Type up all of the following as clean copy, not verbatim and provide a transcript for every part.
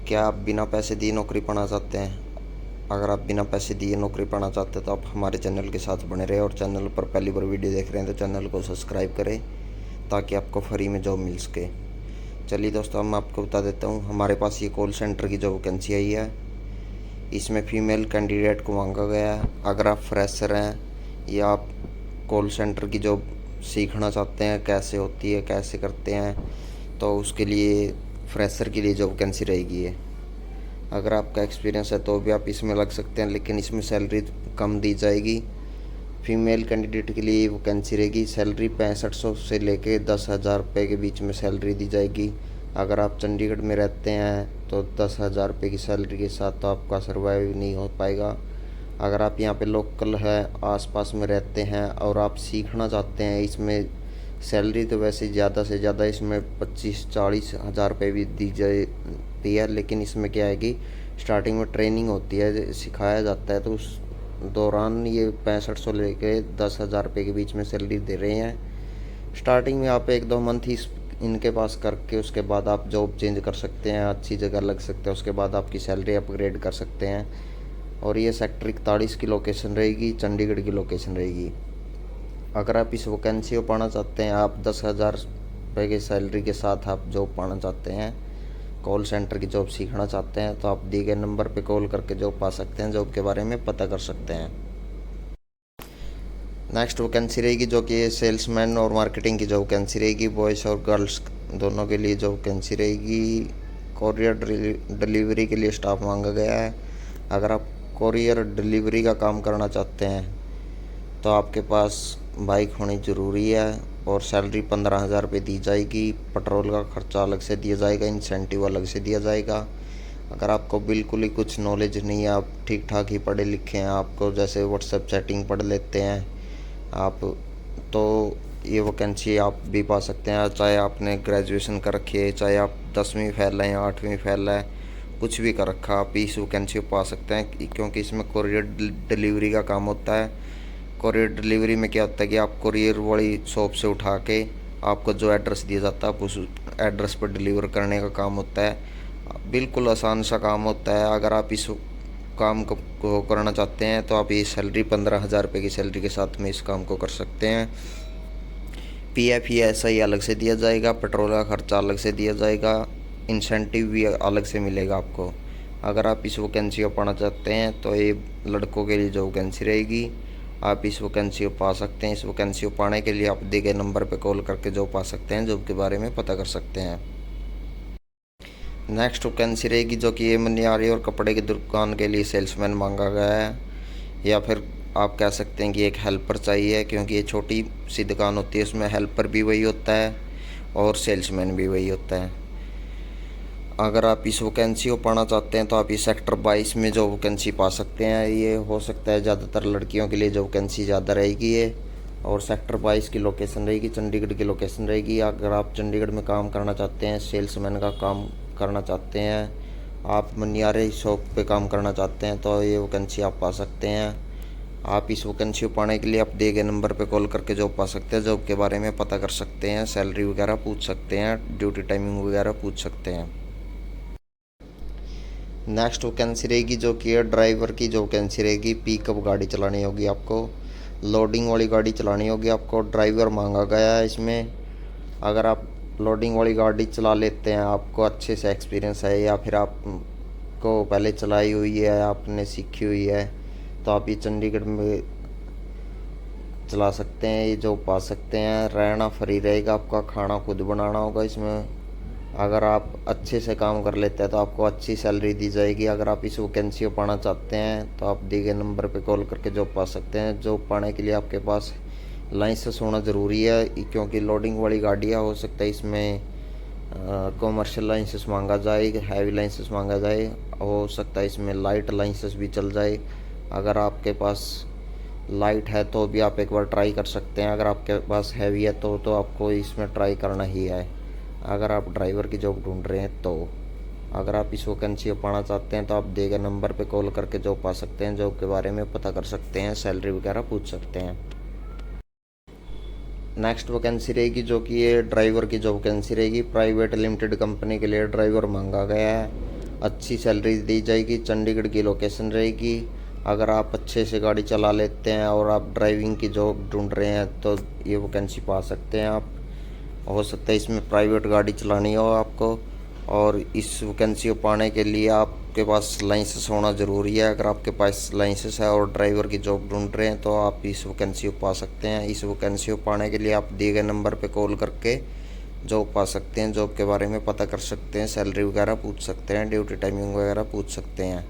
क्या आप बिना पैसे दिए नौकरी पाना चाहते हैं? अगर आप बिना पैसे दिए नौकरी पाना चाहते हैं तो आप हमारे चैनल के साथ बने रहें, और चैनल पर पहली बार वीडियो देख रहे हैं तो चैनल को सब्सक्राइब करें ताकि आपको फ्री में जॉब मिल सके। चलिए दोस्तों, मैं आपको बता देता हूँ, हमारे पास ये कॉल सेंटर की जो वैकेंसी आई है, इसमें फ़ीमेल कैंडिडेट को मांगा गया है। अगर आप फ्रेशर हैं या आप कॉल सेंटर की जॉब सीखना चाहते हैं, कैसे होती है, कैसे करते हैं, तो उसके लिए फ्रेशर के लिए जो वैकेंसी रहेगी ये। अगर आपका एक्सपीरियंस है तो भी आप इसमें लग सकते हैं, लेकिन इसमें सैलरी कम दी जाएगी। फीमेल कैंडिडेट के लिए वैकेंसी रहेगी। सैलरी 6500 से लेके 10,000 रुपये के बीच में सैलरी दी जाएगी। अगर आप चंडीगढ़ में रहते हैं तो 10,000 रुपये की सैलरी के साथ तो आपका सर्वाइव नहीं हो पाएगा। अगर आप यहाँ पे लोकल है, आसपास में रहते हैं और आप सीखना चाहते हैं, इसमें सैलरी तो वैसे ज़्यादा से ज़्यादा इसमें 25-40 हज़ार रुपये भी दी जाती है, लेकिन इसमें क्या है कि स्टार्टिंग में ट्रेनिंग होती है, सिखाया जाता है, तो उस दौरान ये 6500 लेके 10,000 रुपये के बीच में सैलरी दे रहे हैं। स्टार्टिंग में आप 1-2 मंथ ही इनके पास करके उसके बाद आप जॉब चेंज कर सकते हैं, अच्छी जगह लग सकते हैं, उसके बाद आपकी सैलरी अपग्रेड कर सकते हैं। और ये सेक्टर 41 की लोकेशन रहेगी, चंडीगढ़ की लोकेशन रहेगी। अगर आप इस वैकेंसी को पाना चाहते हैं, आप 10,000 रुपये की सैलरी के साथ आप जॉब पाना चाहते हैं, कॉल सेंटर की जॉब सीखना चाहते हैं, तो आप दिए गए नंबर पे कॉल करके जॉब पा सकते हैं, जॉब के बारे में पता कर सकते हैं। नेक्स्ट वैकेंसी रहेगी जो कि सेल्समैन और मार्केटिंग की जो वैकेंसी रहेगी, बॉयज़ और गर्ल्स दोनों के लिए जो वैकेंसी रहेगी। कोरियर डिलीवरी के लिए स्टाफ मांगा गया है। अगर आप कोरियर डिलीवरी का काम करना चाहते हैं तो आपके पास बाइक होनी ज़रूरी है, और सैलरी 15,000 रुपये दी जाएगी। पेट्रोल का खर्चा अलग से दिया जाएगा, इंसेंटिव अलग से दिया जाएगा। अगर आपको बिल्कुल ही कुछ नॉलेज नहीं है, आप ठीक ठाक ही पढ़े लिखे हैं, आपको जैसे व्हाट्सएप चैटिंग पढ़ लेते हैं आप, तो ये वैकेंसी आप भी पा सकते हैं। चाहे आपने ग्रेजुएशन कर रखी है, चाहे आप 10वीं फेल हैं या 8वीं फेल है, कुछ भी कर रखा, आप इस वैकेंसी को पा सकते हैं, क्योंकि इसमें कोरियर डिलीवरी का काम होता है। कोरियर डिलीवरी में क्या होता है कि आप कोरियर वाली शॉप से उठा के आपको जो एड्रेस दिया जाता है, आप उस एड्रेस पर डिलीवर करने का काम होता है। बिल्कुल आसान सा काम होता है। अगर आप इस काम को करना चाहते हैं तो आप ये सैलरी 15,000 रुपये की सैलरी के साथ में इस काम को कर सकते हैं। PF ही ऐसा ही अलग से दिया जाएगा, पेट्रोल का खर्चा अलग से दिया जाएगा, इंसेंटिव भी अलग से मिलेगा आपको। अगर आप इस वैकेंसी को पाना चाहते हैं तो ये लड़कों के लिए जो वैकेंसी रहेगी, आप इस वैकेंसी को पा सकते हैं। इस वैकेंसी को पाने के लिए आप दिए गए नंबर पर कॉल करके जॉब पा सकते हैं, जॉब के बारे में पता कर सकते हैं। नेक्स्ट वैकेंसी रहेगी जो कि ये मनिहारी और कपड़े की दुकान के लिए सेल्समैन मांगा गया है, या फिर आप कह सकते हैं कि एक हेल्पर चाहिए, क्योंकि ये छोटी सी दुकान होती है, उसमें हेल्पर भी वही होता है और सेल्समैन भी वही होता है। अगर आप इस वैकेंसी को पाना चाहते हैं तो आप इस सेक्टर 22 में जो वैकेंसी पा सकते हैं। ये हो सकता है ज़्यादातर लड़कियों के लिए जो वैकेंसी ज़्यादा रहेगी ये, और सेक्टर 22 की लोकेशन रहेगी, चंडीगढ़ की लोकेशन रहेगी। अगर आप चंडीगढ़ में काम करना चाहते हैं, सेल्समैन का काम करना चाहते हैं, आप मनियारे शॉप पे काम करना चाहते हैं, तो ये वैकेंसी आप पा सकते हैं। आप इस वैकेंसी को पाने के लिए आप दिए गए नंबर पे कॉल करके जॉब पा सकते हैं, जॉब के बारे में पता कर सकते हैं, सैलरी वगैरह पूछ सकते हैं, ड्यूटी टाइमिंग वगैरह पूछ सकते हैं। नेक्स्ट वैकेंसी रहेगी जो कि है ड्राइवर की जो वैकेंसी रहेगी। पिकअप गाड़ी चलानी होगी आपको, लोडिंग वाली गाड़ी चलानी होगी आपको, ड्राइवर मांगा गया है इसमें। अगर आप लोडिंग वाली गाड़ी चला लेते हैं, आपको अच्छे से एक्सपीरियंस है, या फिर आपको पहले चलाई हुई है, आपने सीखी हुई है, तो आप ये चंडीगढ़ में चला सकते हैं, ये जॉब पा सकते हैं। रहना फ्री रहेगा, आपका खाना खुद बनाना होगा इसमें। अगर आप अच्छे से काम कर लेते हैं तो आपको अच्छी सैलरी दी जाएगी। अगर आप इस वैकेंसी को पाना चाहते हैं तो आप दिए गए नंबर पर कॉल करके जॉब पा सकते हैं। जॉब पाने के लिए आपके पास लाइसेंस होना ज़रूरी है, क्योंकि लोडिंग वाली गाड़ियाँ, हो सकता है इसमें कॉमर्शियल लाइसेंस मांगा जाए, हैवी लाइसेंस मांगा जाए, हो सकता है इसमें लाइट लाइसेंस भी चल जाए। अगर आपके पास लाइट है तो भी आप एक बार ट्राई कर सकते हैं, अगर आपके पास हैवी है तो आपको इसमें ट्राई करना ही है, अगर आप ड्राइवर की जॉब ढूंढ रहे हैं तो। अगर आप इस वैकेंसी को पाना चाहते हैं तो आप दिए गए नंबर पे कॉल करके जॉब पा सकते हैं, जॉब के बारे में पता कर सकते हैं, सैलरी वगैरह पूछ सकते हैं। नेक्स्ट वैकेंसी रहेगी जो कि ये ड्राइवर की जो वैकेंसी रहेगी, प्राइवेट लिमिटेड कंपनी के लिए ड्राइवर मांगा गया है। अच्छी सैलरी दी जाएगी, चंडीगढ़ की लोकेशन रहेगी। अगर आप अच्छे से गाड़ी चला लेते हैं और आप ड्राइविंग की जॉब ढूंढ रहे हैं तो ये वैकेंसी पा सकते हैं आप। हो सकता है इसमें प्राइवेट गाड़ी चलानी हो आपको, और इस वैकेंसी को पाने के लिए आपके पास लाइसेंस होना ज़रूरी है। अगर आपके पास लाइसेंस है और ड्राइवर की जॉब ढूंढ रहे हैं तो आप इस वैकेंसी को पा सकते हैं। इस वैकेंसी को पाने के लिए आप दिए गए नंबर पर कॉल करके जॉब पा सकते हैं, जॉब के बारे में पता कर सकते हैं, सैलरी वगैरह पूछ सकते हैं, ड्यूटी टाइमिंग वगैरह पूछ सकते हैं।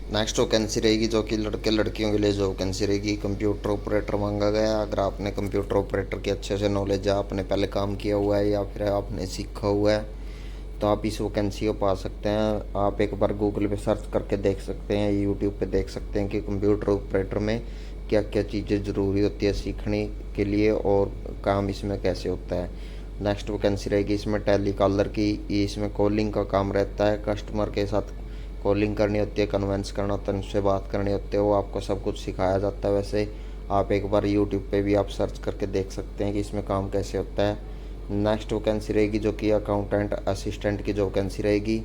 नेक्स्ट वैकेंसी रहेगी जो कि लड़के लड़कियों के लिए जो वैकेंसी रहेगी, कंप्यूटर ऑपरेटर मांगा गया है। अगर आपने कंप्यूटर ऑपरेटर की अच्छे से नॉलेज है, आपने पहले काम किया हुआ है या फिर आपने सीखा हुआ है, तो आप इस वैकेंसी को पा सकते हैं। आप एक बार गूगल पे सर्च करके देख सकते हैं, यूट्यूब पे देख सकते हैं कि कंप्यूटर ऑपरेटर में क्या क्या चीज़ें ज़रूरी होती है सीखने के लिए और काम इसमें कैसे होता है। नेक्स्ट वैकेंसी रहेगी इसमें टेली कॉलर की। इसमें कॉलिंग का काम रहता है, कस्टमर के साथ कॉलिंग करनी होती है, कन्वेंस करना होता है, उनसे बात करनी होती है, वो आपको सब कुछ सिखाया जाता है। वैसे आप एक बार यूट्यूब पे भी आप सर्च करके देख सकते हैं कि इसमें काम कैसे होता है। नेक्स्ट वैकेंसी रहेगी जो कि अकाउंटेंट असिस्टेंट की जो वैकेंसी रहेगी।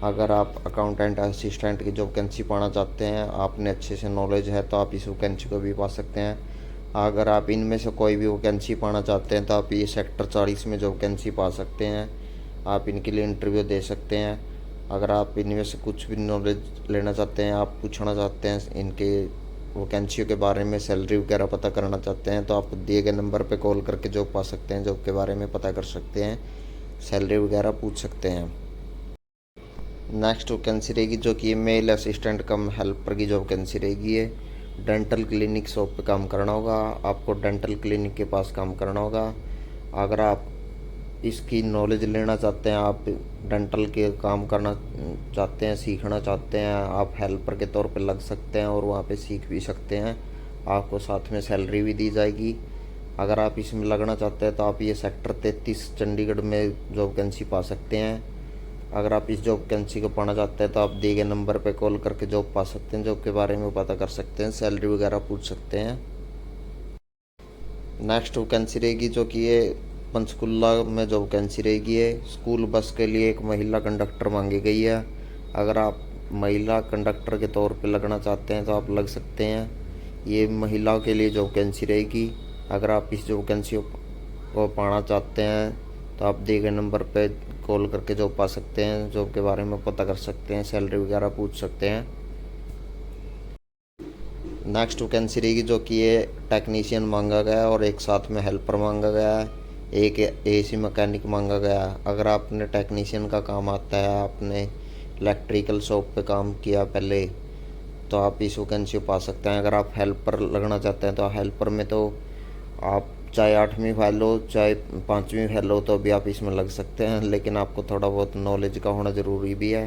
अगर आप अकाउंटेंट असिस्टेंट की जो वैकेंसी पाना चाहते हैं, आपने अच्छे से नॉलेज है, तो आप इस वैकेंसी को भी पा सकते हैं। अगर आप इनमें से कोई भी वैकेंसी पाना चाहते हैं तो आप ये सेक्टर 40 में जो वैकेंसी पा सकते हैं। आप इनके लिए इंटरव्यू दे सकते हैं। अगर आप इनमें से कुछ भी नॉलेज लेना चाहते हैं, आप पूछना चाहते हैं इनके वैकेंसियों के बारे में, सैलरी वगैरह पता करना चाहते हैं, तो आप दिए गए नंबर पे कॉल करके जॉब पा सकते हैं, जॉब के बारे में पता कर सकते हैं, सैलरी वगैरह पूछ सकते हैं। नेक्स्ट वैकेंसी रहेगी जो कि मेल असिस्टेंट कम हेल्पर की जो वैकेंसी रहेगी है। डेंटल क्लिनिक शॉप पे काम करना होगा, आपको डेंटल क्लिनिक के पास काम करना होगा। अगर आप इसकी नॉलेज लेना चाहते हैं, आप डेंटल के काम करना चाहते हैं, सीखना चाहते हैं, आप हेल्पर के तौर पे लग सकते हैं और वहाँ पे सीख भी सकते हैं। आपको साथ में सैलरी भी दी जाएगी। अगर आप इसमें लगना चाहते हैं तो आप ये सेक्टर 33 चंडीगढ़ में जॉब वैकेंसी पा सकते हैं। अगर आप इस जॉब वैकेंसी को पाना चाहते हैं तो आप दिए गए नंबर पर कॉल करके जॉब पा सकते हैं, जॉब के बारे में पता कर सकते हैं, सैलरी वगैरह पूछ सकते हैं। नेक्स्ट वैकेंसी रहेगी जो कि ये पंचकुला में जो वैकेंसी रहेगी है, स्कूल बस के लिए एक महिला कंडक्टर मांगी गई है। अगर आप महिला कंडक्टर के तौर पे लगना चाहते हैं तो आप लग सकते हैं। ये महिलाओं के लिए जो वैकेंसी रहेगी। अगर आप इस जो वैकेंसी को पाना चाहते हैं तो आप दिए गए नंबर पे कॉल करके जॉब पा सकते हैं, जॉब के बारे में पता कर सकते हैं, सैलरी वगैरह पूछ सकते हैं। नेक्स्ट वैकेंसी रहेगी जो कि ये टेक्नीशियन मांगा गया है और एक साथ में हेल्पर मांगा गया है, एक एसी मैकेनिक मांगा गया है। अगर आपने टेक्नीशियन का काम आता है, आपने इलेक्ट्रिकल शॉप पे काम किया पहले, तो आप इस वैकेंसी को पा सकते हैं। अगर आप हेल्पर लगना चाहते हैं तो हेल्पर में तो आप चाहे 8वीं फेल हो चाहे 5वीं फेल हो तो भी आप इसमें लग सकते हैं, लेकिन आपको थोड़ा बहुत नॉलेज का होना ज़रूरी भी है,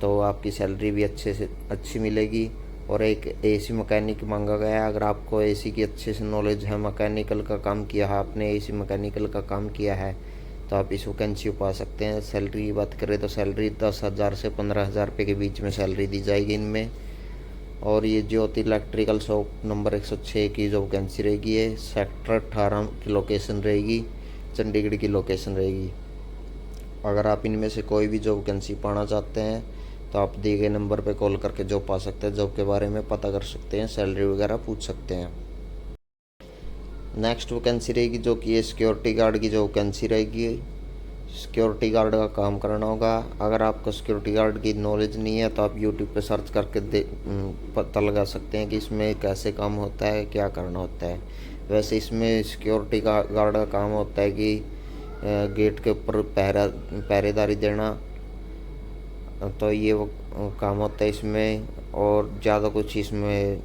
तो आपकी सैलरी भी अच्छे से अच्छी मिलेगी। और एक एसी मैकेनिक मांगा गया है। अगर आपको एसी की अच्छे से नॉलेज है, मैकेनिकल का काम किया है, आपने एसी मैकेनिकल का काम किया है, तो आप इस वैकेंसी को पा सकते हैं। सैलरी की बात करें तो सैलरी 10,000 से 15,000 रुपये के बीच में सैलरी दी जाएगी इनमें। और ये ज्योति इलेक्ट्रिकल शॉप नंबर 106 की जो वैकेंसी रहेगी है, सेक्टर 18 की लोकेशन रहेगी, चंडीगढ़ की लोकेशन रहेगी। अगर आप इनमें से कोई भी जॉब वैकेंसी पाना चाहते हैं तो आप दिए गए नंबर पे कॉल करके जॉब पा सकते हैं, जॉब के बारे में पता कर सकते हैं, सैलरी वगैरह पूछ सकते हैं। नेक्स्ट वैकेंसी रहेगी जो कि ये सिक्योरिटी गार्ड की जो वैकेंसी रहेगी। सिक्योरिटी गार्ड का काम करना होगा। अगर आपको सिक्योरिटी गार्ड की नॉलेज नहीं है तो आप यूट्यूब पे सर्च करके पता लगा सकते हैं कि इसमें कैसे काम होता है, क्या करना होता है। वैसे इसमें सिक्योरिटी गार्ड का काम होता है कि गेट के ऊपर पहरेदारी देना, तो ये वो काम होता है इसमें, और ज़्यादा कुछ इसमें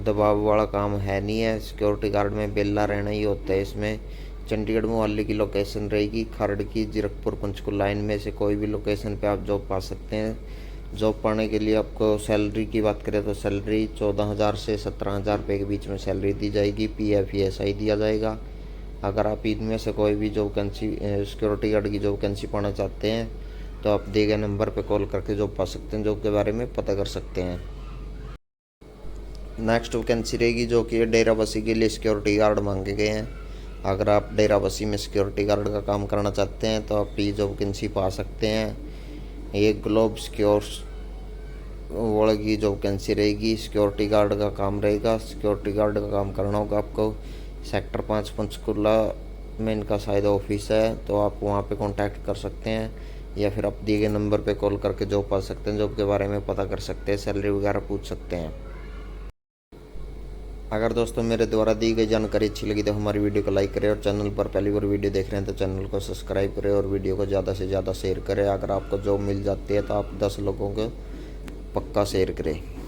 दबाव वाला काम है नहीं है। सिक्योरिटी गार्ड में बेला रहना ही होता है इसमें। चंडीगढ़ मोहाली की लोकेशन रहेगी, खरड़ की, जीरकपुर, पंचकुला, इनमें से कोई भी लोकेशन पे आप जॉब पा सकते हैं। जॉब पाने के लिए आपको सैलरी की बात करें तो सैलरी 14,000 से 17,000 रुपये के बीच में सैलरी दी जाएगी, PF ESI दिया जाएगा। अगर आप इनमें से कोई भी जॉब वैकेंसी सिक्योरिटी गार्ड की जॉब वैकेंसी पाना चाहते हैं तो आप दिए गए नंबर पर कॉल करके जॉब पा सकते हैं, जॉब के बारे में पता कर सकते हैं। नेक्स्ट वैकेंसी रहेगी जो कि डेराबस्सी के लिए सिक्योरिटी गार्ड मांगे गए हैं। अगर आप डेराबस्सी में सिक्योरिटी गार्ड का काम करना चाहते हैं तो आप ये जॉब वैकेंसी पा सकते हैं। ये ग्लोब सिक्योर वाले की जॉब वैकेंसी रहेगी। सिक्योरिटी गार्ड का काम रहेगा। सिक्योरिटी गार्ड का काम करना होगा आपको। सेक्टर 5 पंचकुला में इनका शायद ऑफिस है, तो आप वहाँ पे कांटेक्ट कर सकते हैं या फिर आप दिए गए नंबर पे कॉल करके जॉब पा सकते हैं। जॉब के बारे में पता कर सकते हैं, सैलरी वगैरह पूछ सकते हैं। अगर दोस्तों मेरे द्वारा दी गई जानकारी अच्छी लगी तो हमारी वीडियो को लाइक करें और चैनल पर पहली बार वीडियो देख रहे हैं तो चैनल को सब्सक्राइब करें और वीडियो को ज़्यादा से ज़्यादा शेयर करें। अगर आपको जॉब मिल जाती है तो आप 10 लोगों को पक्का शेयर करें।